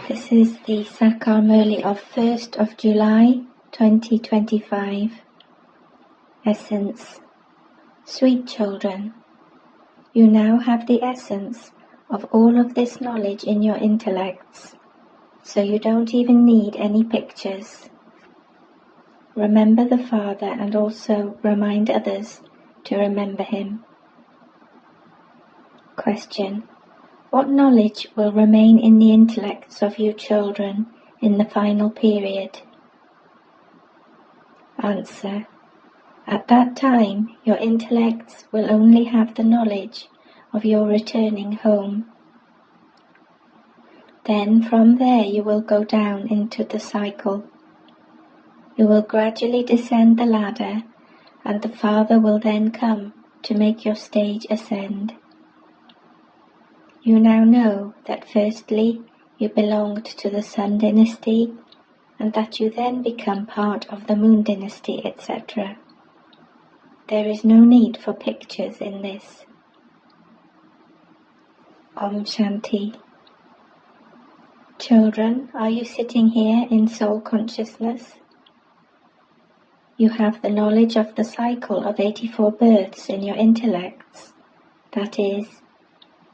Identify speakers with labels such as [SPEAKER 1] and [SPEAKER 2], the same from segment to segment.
[SPEAKER 1] This is the Sakar Murli of 1st of July 2025. Essence. Sweet children, you now have the essence of all of this knowledge in your intellects, so you don't even need any pictures. Remember the Father and also remind others to remember Him. Question. What knowledge will remain in the intellects of you children in the final period? Answer. At that time, your intellects will only have the knowledge of your returning home. Then from there you will go down into the cycle. You will gradually descend the ladder, and the Father will then come to make your stage ascend. You now know that firstly you belonged to the Sun dynasty, and that you then become part of the Moon dynasty, etc. There is no need for pictures in this. Om Shanti. Children, are you sitting here in soul consciousness? You have the knowledge of the cycle of 84 births in your intellects. That is,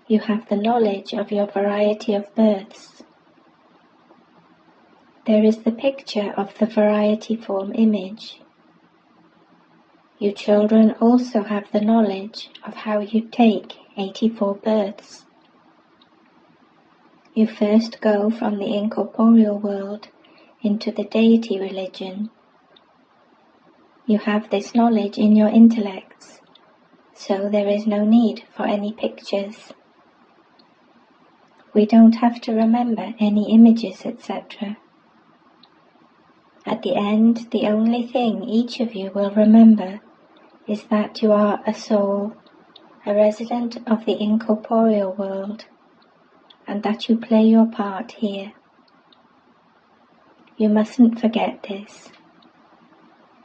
[SPEAKER 1] you have the knowledge of your variety of births. There is the picture of the variety form image. You children also have the knowledge of how you take 84 births. You first go from the incorporeal world into the deity religion. You have this knowledge in your intellects, so there is no need for any pictures. We don't have to remember any images, etc. At the end, the only thing each of you will remember is that you are a soul, a resident of the incorporeal world, and that you play your part here. You mustn't forget this.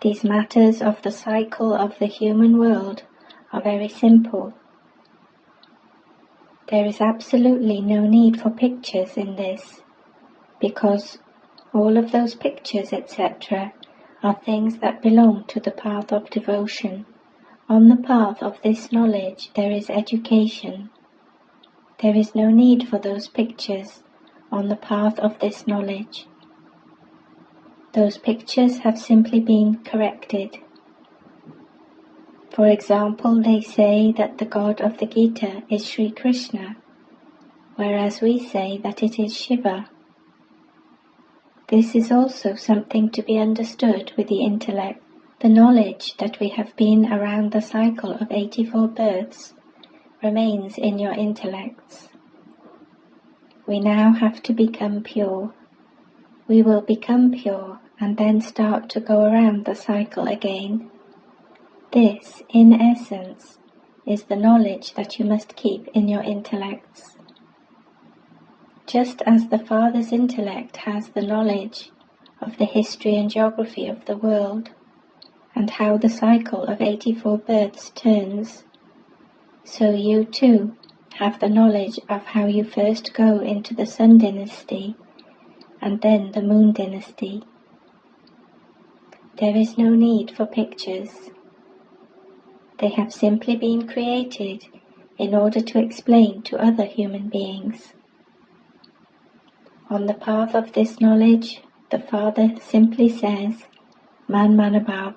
[SPEAKER 1] These matters of the cycle of the human world are very simple. There is absolutely no need for pictures in this, because all of those pictures, etc., are things that belong to the path of devotion. On the path of this knowledge there is education. There is no need for those pictures on the path of this knowledge. Those pictures have simply been corrected. For example, they say that the God of the Gita is Sri Krishna, whereas we say that it is Shiva. This is also something to be understood with the intellect. The knowledge that we have been around the cycle of 84 births remains in your intellects. We now have to become pure. We will become pure and then start to go around the cycle again. This, in essence, is the knowledge that you must keep in your intellects. Just as the Father's intellect has the knowledge of the history and geography of the world, and how the cycle of 84 births turns, so you too have the knowledge of how you first go into the Sun dynasty, and then the Moon dynasty. There is no need for pictures. They have simply been created in order to explain to other human beings. On the path of this knowledge, the Father simply says, Man Manabhav.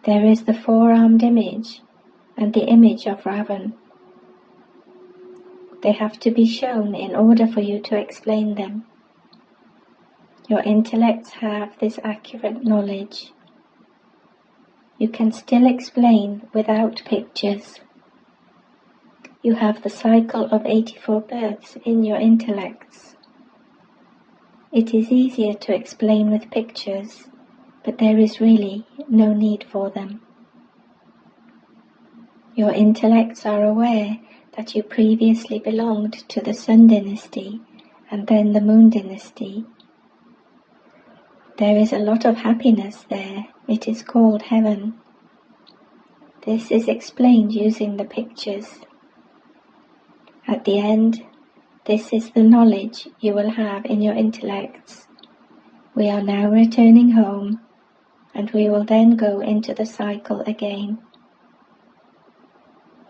[SPEAKER 1] There is the four-armed image and the image of Ravan. They have to be shown in order for you to explain them. Your intellects have this accurate knowledge. You can still explain without pictures. You have the cycle of 84 births in your intellects. It is easier to explain with pictures, but there is really no need for them. Your intellects are aware that you previously belonged to the Sun dynasty and then the Moon dynasty. There is a lot of happiness there. It is called heaven. This is explained using the pictures. At the end, This is the knowledge you will have in your intellects. We are now returning home, and we will then go into the cycle again.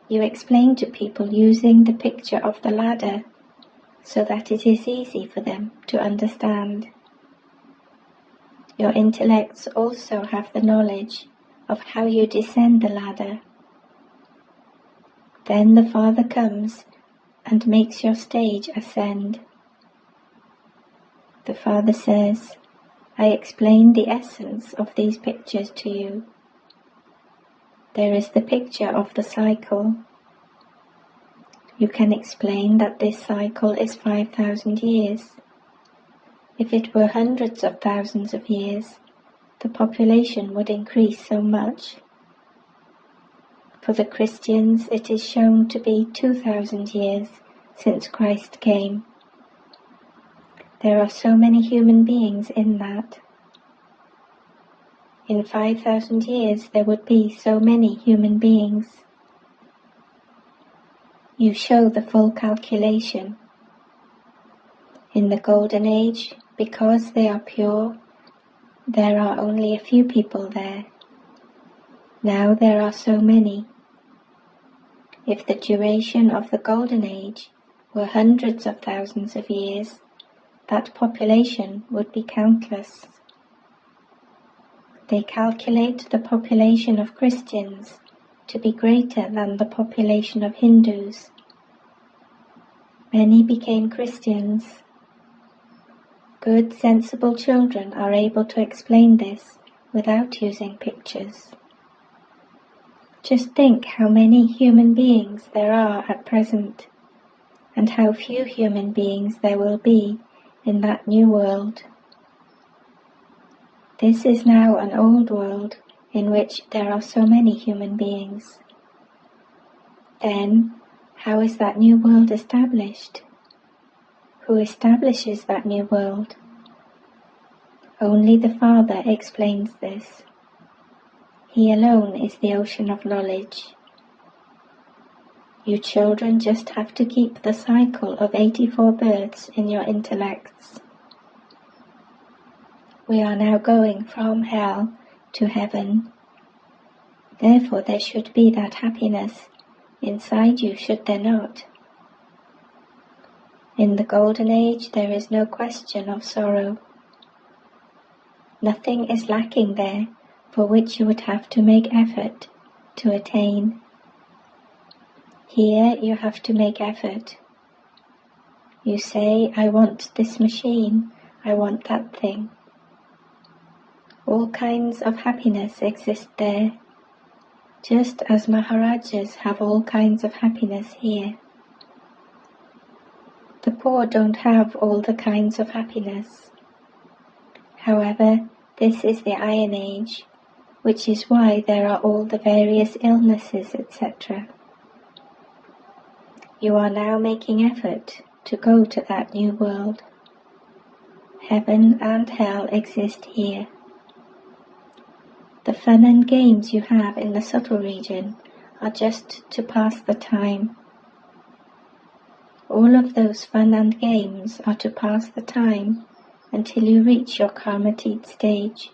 [SPEAKER 1] You explain to people using the picture of the ladder so that it is easy for them to understand. Your intellects also have the knowledge of how you descend the ladder. Then the Father comes and makes your stage ascend. The Father says, I explained the essence of these pictures to you. There is the picture of the cycle. You can explain that this cycle is 5,000 years. If it were hundreds of thousands of years, the population would increase so much. For the Christians, it is shown to be 2,000 years since Christ came. There are so many human beings in that. In 5,000 years, there would be so many human beings. You show the full calculation. In the Golden Age, because they are pure, there are only a few people there. Now there are so many. If the duration of the Golden Age were hundreds of thousands of years, that population would be countless. They calculate the population of Christians to be greater than the population of Hindus. Many became Christians. Good, sensible children are able to explain this without using pictures. Just think how many human beings there are at present, and how few human beings there will be in that new world. This is now an old world in which there are so many human beings. Then, how is that new world established? Who establishes that new world? Only the Father explains this. He alone is the ocean of knowledge. You children just have to keep the cycle of 84 births in your intellects. We are now going from hell to heaven. Therefore there should be that happiness inside you, should there not? In the Golden Age there is no question of sorrow. Nothing is lacking there for which you would have to make effort to attain. Here you have to make effort. You say, I want this machine, I want that thing. All kinds of happiness exist there, just as Maharajas have all kinds of happiness here. The poor don't have all the kinds of happiness. However, this is the Iron Age, which is why there are all the various illnesses, etc. You are now making effort to go to that new world. Heaven and hell exist here. The fun and games you have in the subtle region are just to pass the time. All of those fun and games are to pass the time until you reach your karmatit stage.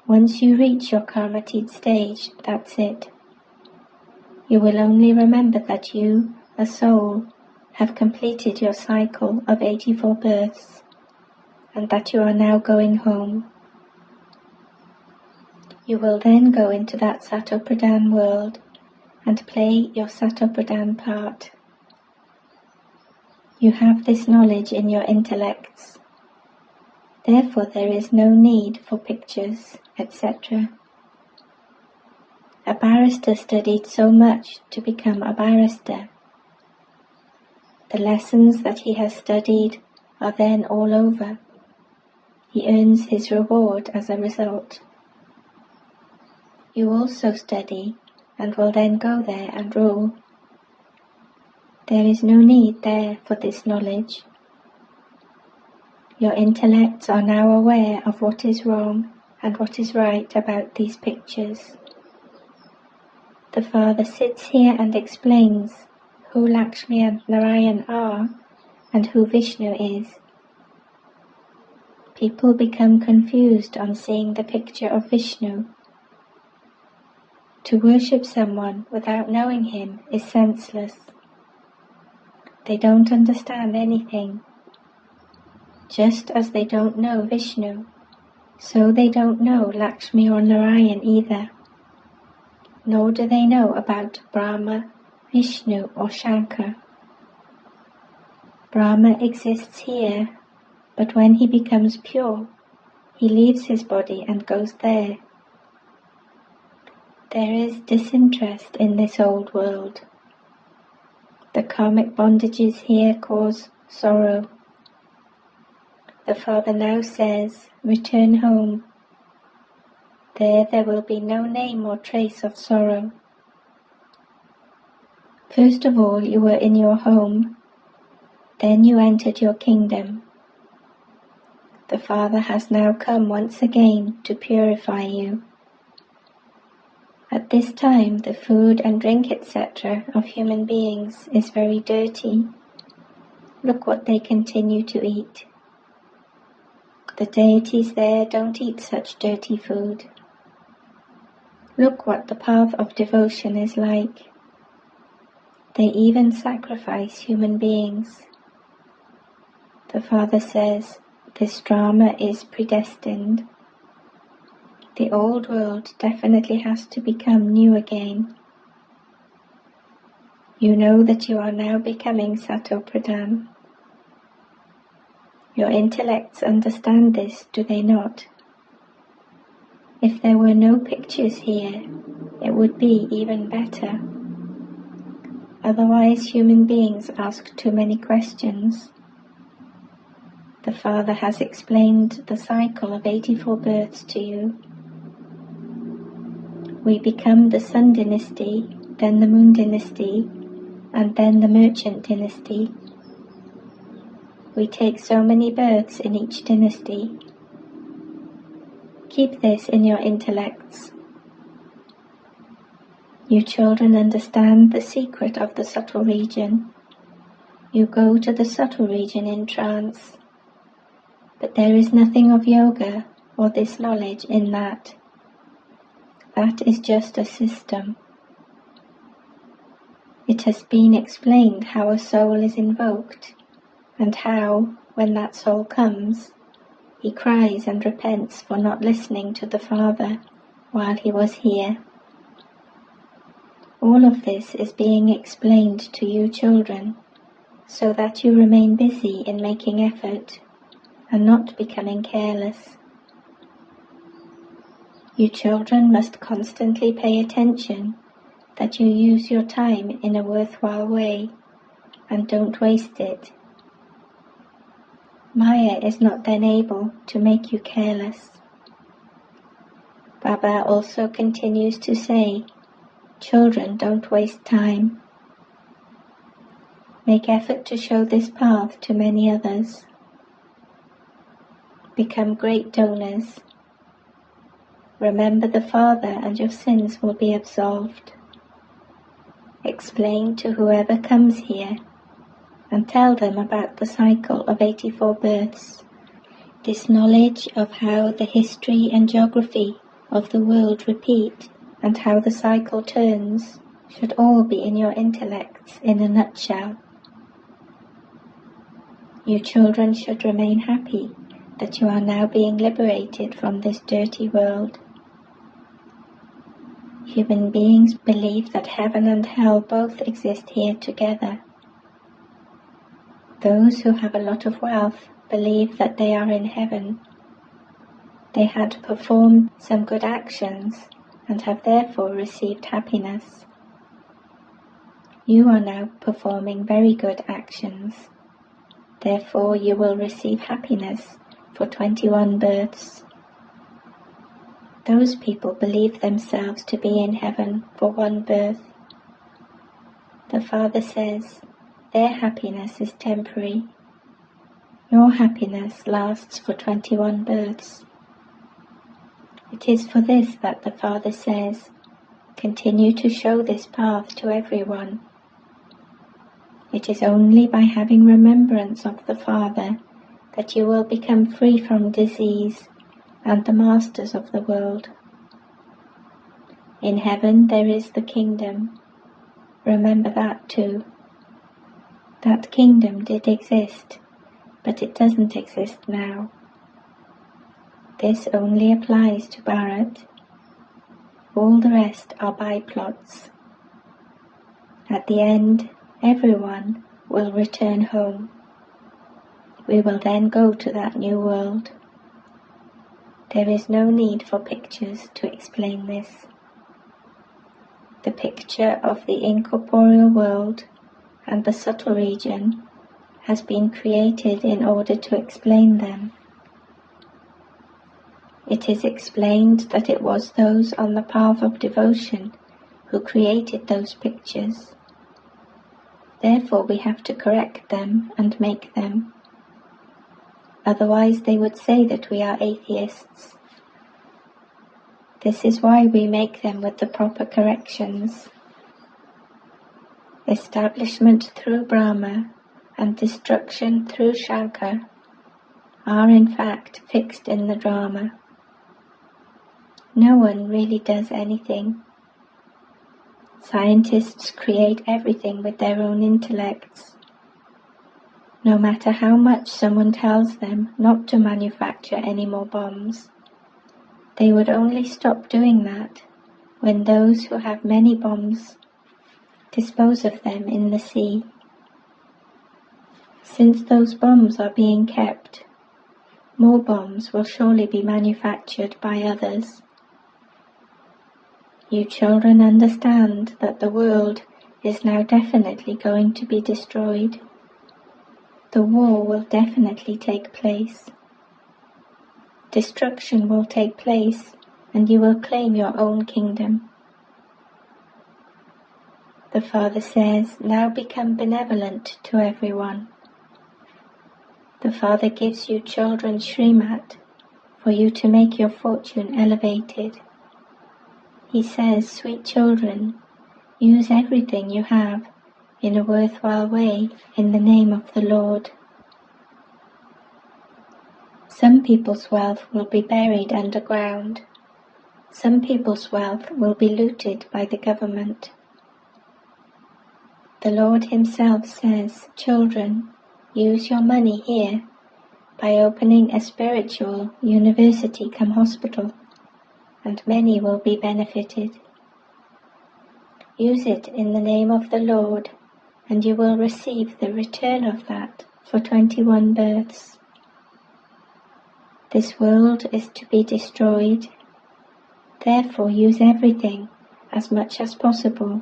[SPEAKER 1] Once you reach your karmatit stage, that's it. You will only remember that you, a soul, have completed your cycle of 84 births, and that you are now going home. You will then go into that Satopradhan world and play your Satopradhan part. You have this knowledge in your intellects. Therefore there is no need for pictures, etc. A barrister studied so much to become a barrister. The lessons that he has studied are then all over. He earns his reward as a result. You also study and will then go there and rule. There is no need there for this knowledge. Your intellects are now aware of what is wrong and what is right about these pictures. The Father sits here and explains who Lakshmi and Narayan are and who Vishnu is. People become confused on seeing the picture of Vishnu. To worship someone without knowing him is senseless. They don't understand anything. Just as they don't know Vishnu, so they don't know Lakshmi or Narayan either. Nor do they know about Brahma, Vishnu or Shankar. Brahma exists here, but when he becomes pure, he leaves his body and goes there. There is disinterest in this old world. The karmic bondages here cause sorrow. The Father now says, return home. There will be no name or trace of sorrow. First of all you were in your home, then you entered your kingdom. The Father has now come once again to purify you. At this time the food and drink etc. of human beings is very dirty. Look what they continue to eat. The deities there don't eat such dirty food. Look what the path of devotion is like. They even sacrifice human beings. The Father says, this drama is predestined. The old world definitely has to become new again. You know that you are now becoming Sato Pradhan. Your intellects understand this, do they not? If there were no pictures here, it would be even better. Otherwise, human beings ask too many questions. The Father has explained the cycle of 84 births to you. We become the Sun dynasty, then the Moon dynasty, and then the Merchant dynasty. We take so many births in each dynasty. Keep this in your intellects. You children understand the secret of the subtle region. You go to the subtle region in trance. But there is nothing of yoga or this knowledge in that. That is just a system. It has been explained how a soul is invoked, and how, when that soul comes, he cries and repents for not listening to the Father while he was here. All of this is being explained to you children, so that you remain busy in making effort and not becoming careless. You children must constantly pay attention that you use your time in a worthwhile way and don't waste it. Maya is not then able to make you careless. Baba also continues to say, children, don't waste time. Make effort to show this path to many others. Become great donors. Remember the Father and your sins will be absolved. Explain to whoever comes here and tell them about the cycle of 84 births. This knowledge of how the history and geography of the world repeat and how the cycle turns should all be in your intellects in a nutshell. You children should remain happy that you are now being liberated from this dirty world. Human beings believe that heaven and hell both exist here together. Those who have a lot of wealth believe that they are in heaven. They had performed some good actions and have therefore received happiness. You are now performing very good actions. Therefore you will receive happiness for 21 births. Those people believe themselves to be in heaven for one birth. The Father says, their happiness is temporary. Your happiness lasts for 21 births. It is for this that the Father says, continue to show this path to everyone. It is only by having remembrance of the Father that you will become free from disease and the masters of the world. In heaven there is the kingdom. Remember that too. That kingdom did exist, but it doesn't exist now. This only applies to Bharat. All the rest are byplots. At the end, everyone will return home. We will then go to that new world. There is no need for pictures to explain this. The picture of the incorporeal world and the subtle region has been created in order to explain them. It is explained that it was those on the path of devotion who created those pictures. Therefore we have to correct them and make them. Otherwise they would say that we are atheists. This is why we make them with the proper corrections. Establishment through Brahma and destruction through Shankar are in fact fixed in the drama. No one really does anything. Scientists create everything with their own intellects. No matter how much someone tells them not to manufacture any more bombs, they would only stop doing that when those who have many bombs dispose of them in the sea. Since those bombs are being kept, more bombs will surely be manufactured by others. You children understand that the world is now definitely going to be destroyed. The war will definitely take place. Destruction will take place, and you will claim your own kingdom. The Father says, now become benevolent to everyone. The Father gives you children Srimat for you to make your fortune elevated. He says, sweet children, use everything you have in a worthwhile way in the name of the Lord. Some people's wealth will be buried underground. Some people's wealth will be looted by the government. The Lord Himself says, children, use your money here by opening a spiritual university come hospital, and many will be benefited. Use it in the name of the Lord, and you will receive the return of that for 21 births. This world is to be destroyed. Therefore use everything as much as possible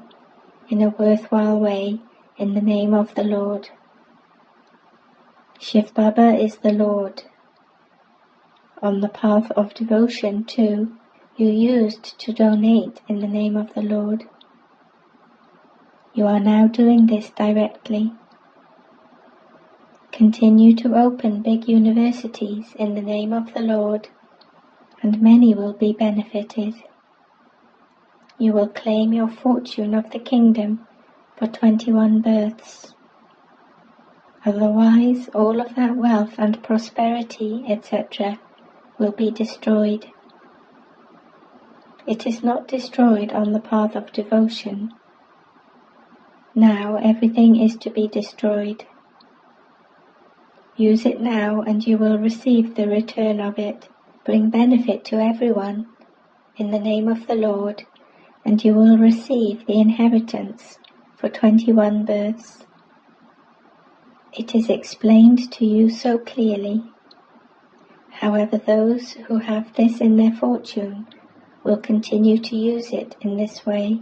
[SPEAKER 1] in a worthwhile way in the name of the Lord. Shiv Baba is the Lord. On the path of devotion too, you used to donate in the name of the Lord. You are now doing this directly. Continue to open big universities in the name of the Lord, and many will be benefited. You will claim your fortune of the kingdom for 21 births. Otherwise, all of that wealth and prosperity, etc., will be destroyed. It is not destroyed on the path of devotion. Now everything is to be destroyed. Use it now and you will receive the return of it. Bring benefit to everyone in the name of the Lord, and you will receive the inheritance for 21 births. It is explained to you so clearly. However, those who have this in their fortune will continue to use it in this way.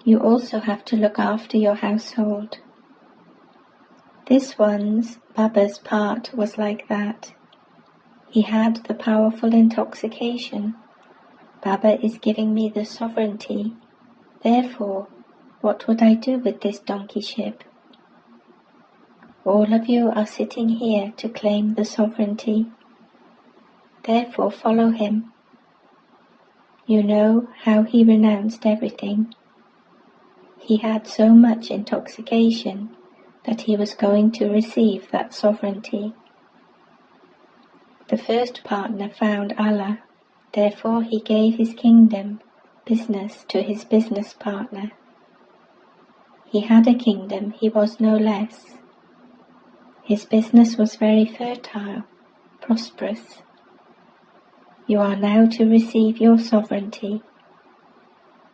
[SPEAKER 1] You also have to look after your household. This one's, Baba's part was like that. He had the powerful intoxication. Baba is giving me the sovereignty. Therefore, what would I do with this donkeyship? All of you are sitting here to claim the sovereignty. Therefore, follow him. You know how he renounced everything. He had so much intoxication that he was going to receive that sovereignty. The first partner found Allah, therefore he gave his kingdom, business, to his business partner. He had a kingdom, he was no less. His business was very fertile, prosperous. You are now to receive your sovereignty,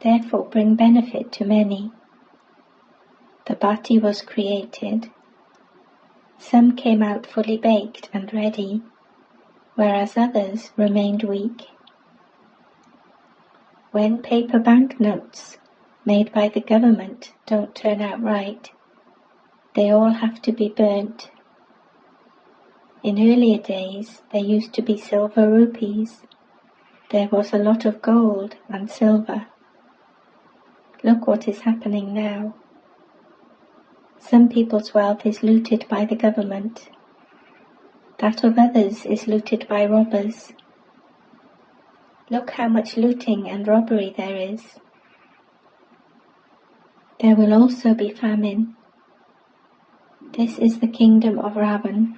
[SPEAKER 1] therefore bring benefit to many. The bhati was created. Some came out fully baked and ready, whereas others remained weak. When paper banknotes made by the government don't turn out right, they all have to be burnt. In earlier days, there used to be silver rupees. There was a lot of gold and silver. Look what is happening now. Some people's wealth is looted by the government. That of others is looted by robbers. Look how much looting and robbery there is. There will also be famine. This is the kingdom of Ravan.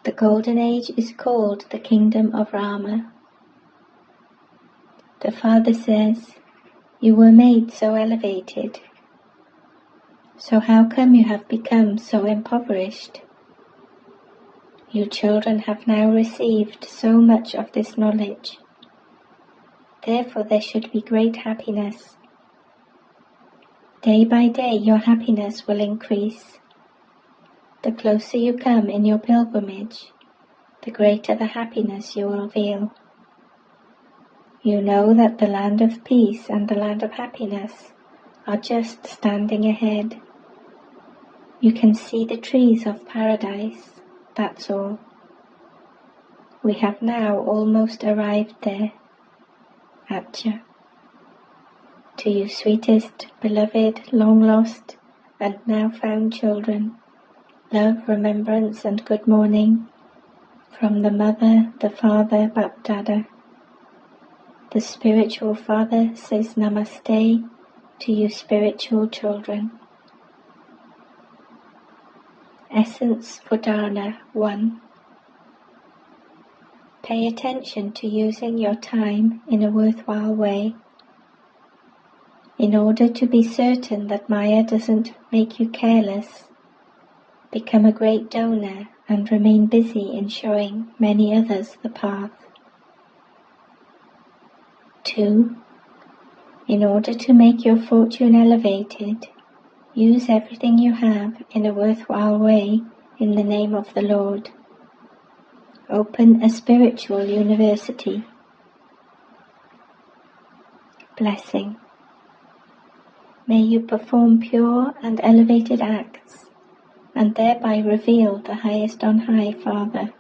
[SPEAKER 1] The golden age is called the kingdom of Rama. The Father says, you were made so elevated. So how come you have become so impoverished? You children have now received so much of this knowledge. Therefore there should be great happiness. Day by day your happiness will increase. The closer you come in your pilgrimage, the greater the happiness you will feel. You know that the land of peace and the land of happiness are just standing ahead. You can see the trees of paradise, that's all. We have now almost arrived there. Atcha. To you sweetest, beloved, long lost, and now found children, love, remembrance, and good morning from the mother, the father, Bap-Dada. The spiritual father says Namaste to you spiritual children. Essence for Dharana 1. Pay attention to using your time in a worthwhile way. In order to be certain that Maya doesn't make you careless, become a great donor and remain busy in showing many others the path. 2. In order to make your fortune elevated, use everything you have in a worthwhile way in the name of the Lord. Open a spiritual university. Blessing. May you perform pure and elevated acts, and thereby reveal the highest on high Father.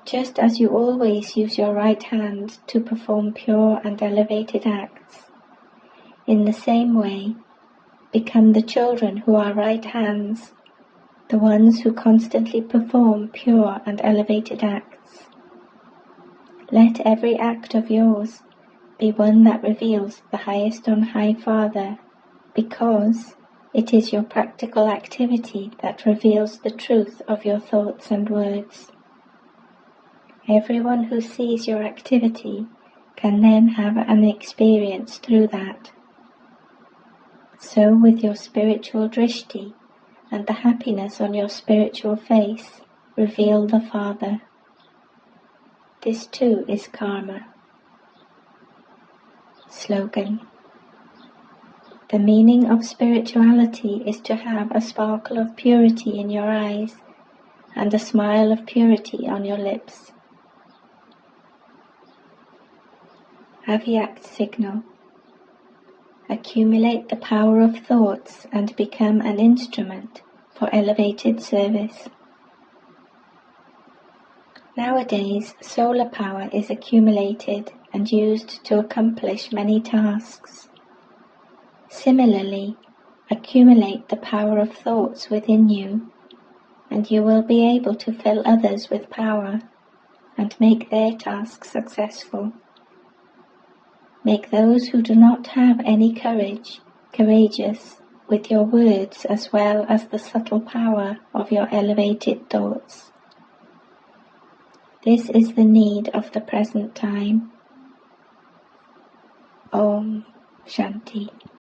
[SPEAKER 1] Just as you always use your right hand to perform pure and elevated acts, in the same way, become the children who are right hands, the ones who constantly perform pure and elevated acts. Let every act of yours be one that reveals the highest on high Father, because it is your practical activity that reveals the truth of your thoughts and words. Everyone who sees your activity can then have an experience through that. So with your spiritual drishti and the happiness on your spiritual face, reveal the Father. This too is karma. Slogan. The meaning of spirituality is to have a sparkle of purity in your eyes and a smile of purity on your lips. Avyak signal. Accumulate the power of thoughts and become an instrument for elevated service. Nowadays, solar power is accumulated and used to accomplish many tasks. Similarly, accumulate the power of thoughts within you, and you will be able to fill others with power and make their tasks successful. Make those who do not have any courage courageous with your words as well as the subtle power of your elevated thoughts. This is the need of the present time. Om Shanti.